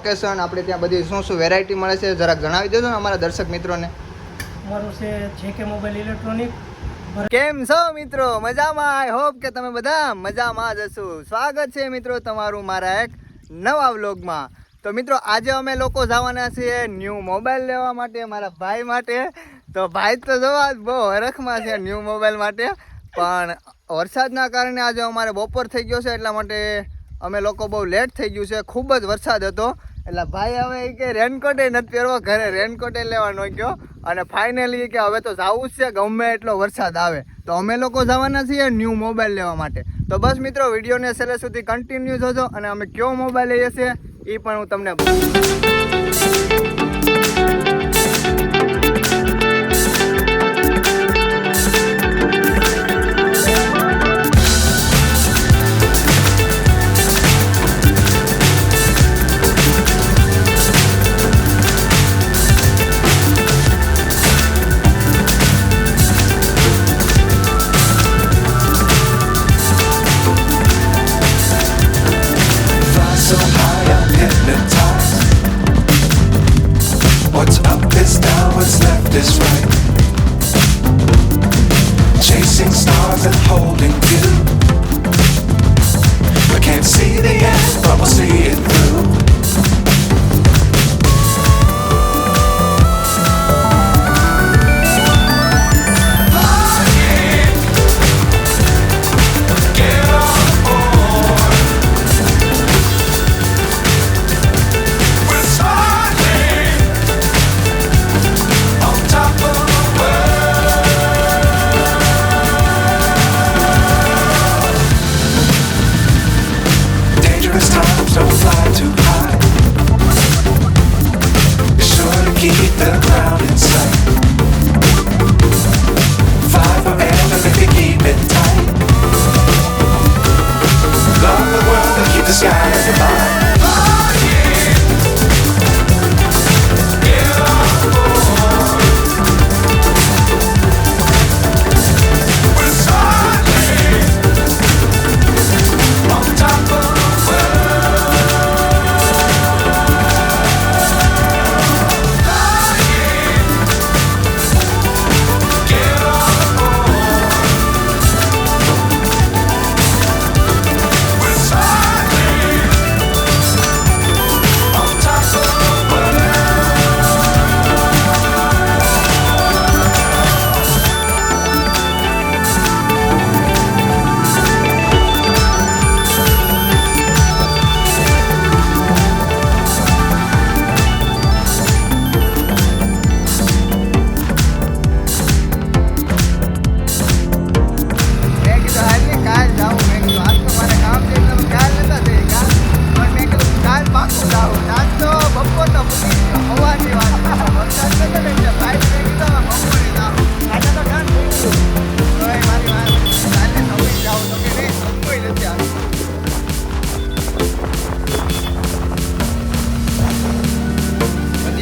Location આપણે ત્યાં બધી શું વેરાયટી મળે છે જરા જણાવી દેજો ને અમારા દર્શક મિત્રોને. મારું છે જેકે મોબાઈલ ઇલેક્ટ્રોનિક. કેમ છો મિત્રો? મજામાં? આઈ હોપ કે તમે બધા મજામાં જ હશો. સ્વાગત છે મિત્રો તમારું મારા એક નવા વ્લોગમાં. તો મિત્રો આજે અમે લોકો જવાના છીએ ન્યૂ મોબાઈલ લેવા માટે મારા ભાઈ માટે. તો ભાઈ તો જોવા બહુ હરખમાં છે ન્યૂ મોબાઈલ માટે, પણ વરસાદના કારણે આજે અમારે બપોર થઈ ગયો છે એટલા માટે અમે લોકો બહુ લેટ થઈ ગયું છે. ખૂબ જ વરસાદ હતો એટલે ભાઈ હવે કે રેનકોટ નથી પહેરવો, ઘરે રેનકોટ લેવાનો ગયો અને ફાઇનલી કે હવે તો જવું જ છે ગમે એટલો વરસાદ આવે. તો અમે લોકો જવાના છીએ ન્યૂ મોબાઈલ લેવા માટે. તો બસ મિત્રો વિડીયોને છેલ્લે સુધી કન્ટિન્યુ જોજો અને અમે કયો મોબાઈલ લઈએ છીએ એ પણ હું તમને is right. Chasing stars and holding you. We can't see the end, but we'll see it through. Keep the ground in sight. Fly forever if you keep it tight. Love the world and keep the sky as a line.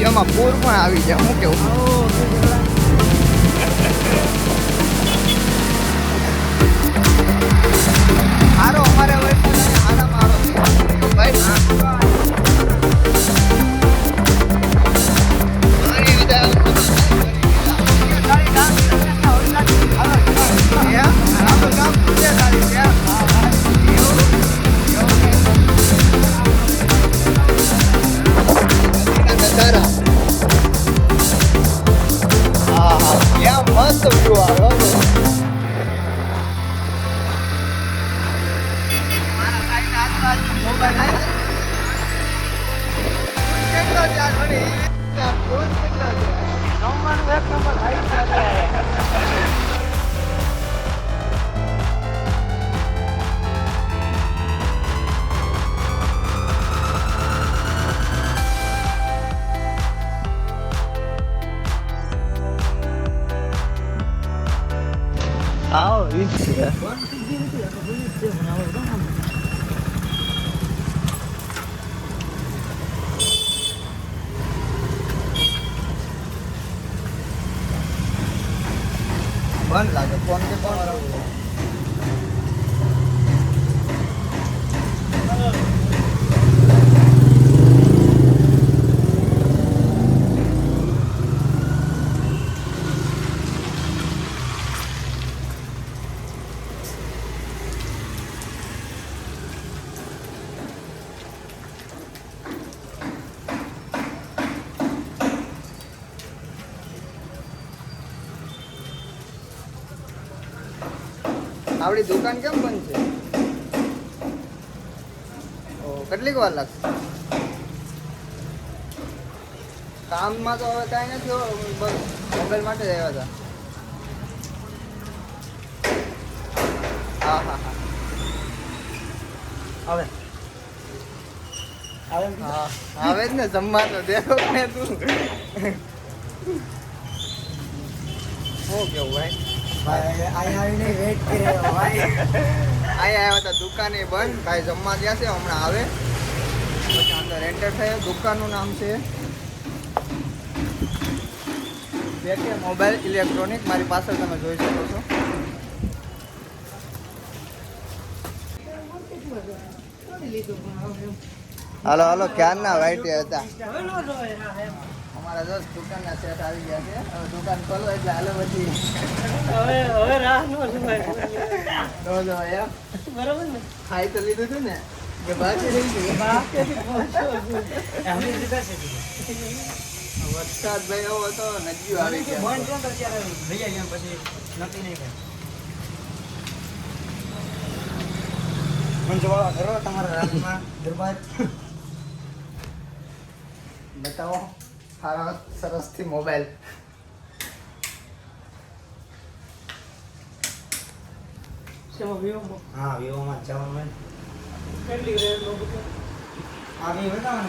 એમાં પૂર પણ આવી જાય. હું કેવું સારો અમારે સારા મારો ભાઈ મસ્ત વ્યૂ આવ્યો. આવો વીજ છે. બંધ લાગે ફોન કે કોણ આવડી દુકાન કેમ બંધ છે? ઓ કેટલીક વાર લાગશે? કામમાં તો હવે કાંઈ નથી, બસ મોબાઈલ માટે જ આવ્યા હતા. હા હા હા આવે આવે હા આવે જ ને, જમવા તો દેખો ને તું. શું કેવું ભાઈ? આવીને વેટ કરે ભાઈ. અહીંયા આવ્યા હતા, દુકાને બંધ, ભાઈ જમવા ગયા છે, હમણાં આવે પછી અંદર એન્ટર થાય. દુકાનનું નામ છે જેકે મોબાઈલ ઇલેક્ટ્રોનિક. મારી પાછળ તમે જોઈ શકો છો. હાલો હાલો, ક્યારના વાઈટે હતા અમારા દોસ્ત. દુકાનના સેટ આવી ગયા છે, હવે દુકાન ખોલો એટલે હાલો પછી હવે રાહ નો જોવાય. તો જો એમ બરાબર ને? ખાઈ તો લીધું હતું ને કે બાકી રહી ગયું? વરસાદ ભાઈ એવો હતો, નદીઓ આવી ગયા. બતાવો સારા સરસથી મોબાઈલ. શેમાં વિવો? હા વિવોમાં જવાનું કેટલી રેન્જ નો બધું? આ બી બતાવો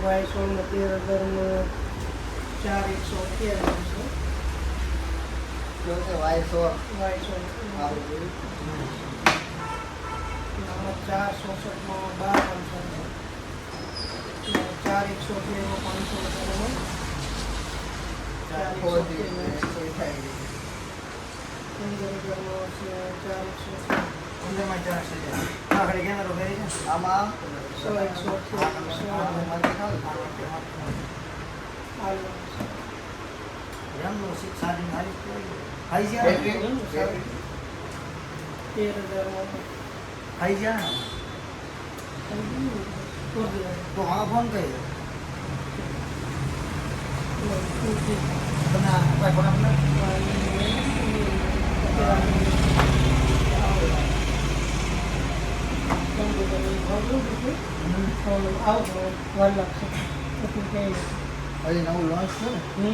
વાયસોન 13,000 4,111 કેવું છે વાયસો? વાયસોન સારું જોયું. 4,64 4,113 500 ખોદી કોઈ થાય નહીં. 15,000 આમાં તો હા ફોન કરી તમે આ ફોન હજી નવું લોન્ચ છે ને?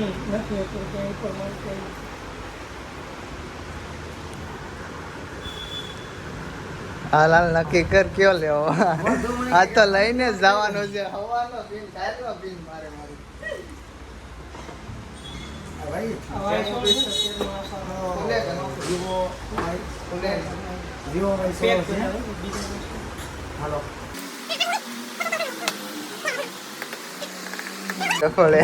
હાલ હાલ નક્કી કર કયો લેવો. આ તો લઈને જ જવાનું છે. હવાનો પીન કાયલો પીન મારે મારી. ભાઈ ખુલે કે નો વિવો ખુલે? વિવો ભાઈ છે હાલો ખોલે.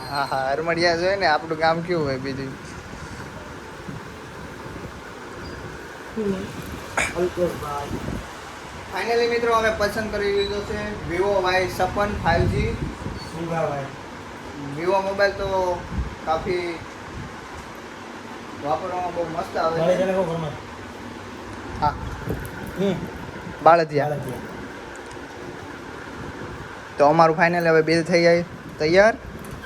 હા હા હરમડિયા જોઈએ ને, આપણું ગામ કેવું હોય બીજું. ફાઇનલી મિત્રો અમે પસંદ કરી લીધો છે Vivo Y56 5G. Vivo mobile તો કાફી વાપરવામાં બહુ મસ્ત આવે છે. હા બાળદિયા. તો અમારું ફાઇનલ હવે બિલ થઈ જાય તૈયાર.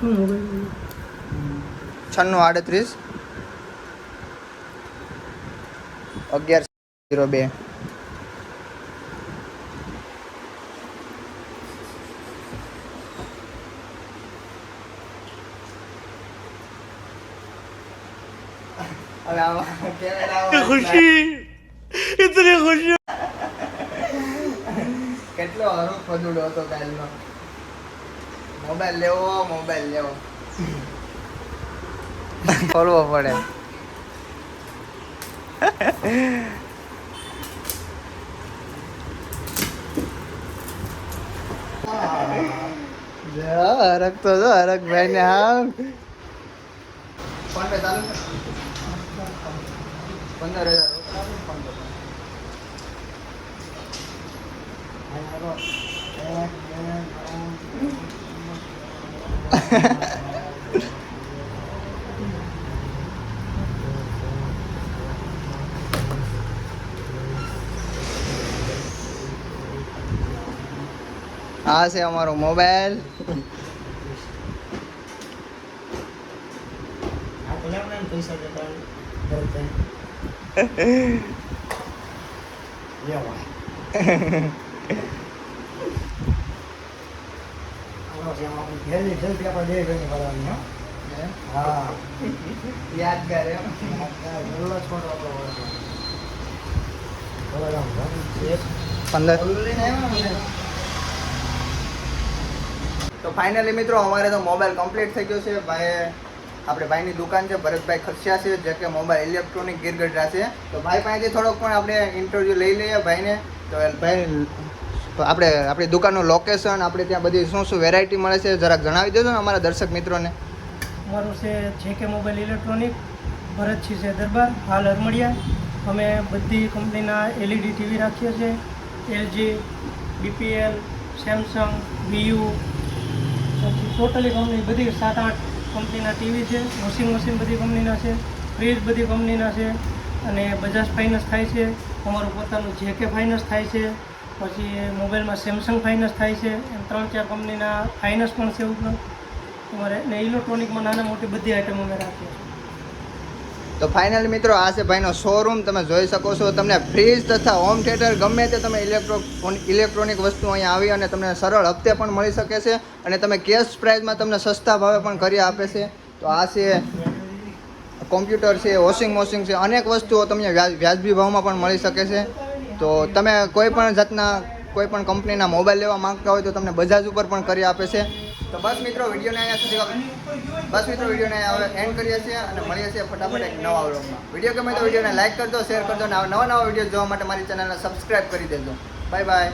9638 1102. હવે આમાં કેમેરા ખુશી ઇતની ખુશી. કેટલો હરો ફદુડો હતો કાલનો. મોબાઈલ લેવો ખોલવો પડે. હરક તો જો હરક ભાઈ ને. હા ફોન પે ચાલુ 15,000. આ છે અમારો મોબાઈલ. હા યાદગાર એમ. પહેલો છોડો હતો 15. તો ફાઇનલી મિત્રો અમારે તો મોબાઈલ કમ્પ્લીટ થઈ ગયો છે. ભાઈ આપણે ભાઈની દુકાન છે, ભરતભાઈ ખર્ચિયા છે, જે કે મોબાઈલ ઇલેક્ટ્રોનિક ગીરગઢડા છે. તો ભાઈ પાસેથી થોડોક પણ આપણે ઇન્ટરવ્યૂ લઈ લઈએ ભાઈને. તો ભાઈ આપણે આપણી દુકાનનું લોકેશન, આપણે ત્યાં બધી શું શું વેરાયટી મળે છે જરાક જણાવી દેજો ને અમારા દર્શક મિત્રોને. અમારું છે JK મોબાઈલ ઇલેક્ટ્રોનિક, ભરતજી છે દરબાર, હાલ હરમડિયા. અમે બધી કંપનીના LED ટીવી રાખીએ છીએ. LG, DPL, સેમસંગ, VU, પછી ટોટલી કંપની બધી 7-8 કંપનીના ટીવી છે. વોશિંગ મશીન બધી કંપનીના છે, ફ્રીજ બધી કંપનીના છે, અને બજાજ ફાઇનાન્સ થાય છે. અમારું પોતાનું JK ફાઇનાન્સ થાય છે. પછી મોબાઈલમાં સેમસંગ ફાઇનાન્સ થાય છે. એમ 3-4 કંપનીના ફાઇનાન્સ પણ છે ઉપલબ્ધ અમારે. ને ઇલેક્ટ્રોનિકમાં નાના મોટી બધી આઇટમ અમે રાખીએ છીએ. તો ફાઇનલી મિત્રો આ છે ભાઈનો શોરૂમ. તમે જોઈ શકો છો. તમને ફ્રીજ તથા હોમ થિયેટર ગમે તે તમે ઇલેક્ટ્રોનિક વસ્તુ અહીંયા આવી અને તમને સરળ હપ્તે પણ મળી શકે છે, અને તમે કેશ પ્રાઇસમાં તમને સસ્તા ભાવે પણ કરી આપે છે. તો આ છે કોમ્પ્યુટર છે, વોશિંગ મશીન છે, અનેક વસ્તુઓ તમને વ્યાજબી ભાવમાં પણ મળી શકે છે. તો તમે કોઈ પણ જાતના કોઈ પણ કંપનીના મોબાઈલ લેવા માંગતા હોય તો તમને બજાજ ઉપર પણ કરી આપે છે. તો બસ મિત્રો વિડીયોને અહીંયા એન્ડ કરીએ છીએ અને મળીએ છીએ ફટાફટ એક નવા વ્લોગમાં. વિડીયો ગમે તો વિડીયોને લાઈક કરજો, શેર કરજો અને નવા વિડીયો જોવા માટે મારી ચેનલને સબસ્ક્રાઈબ કરી દેજો. Bye bye.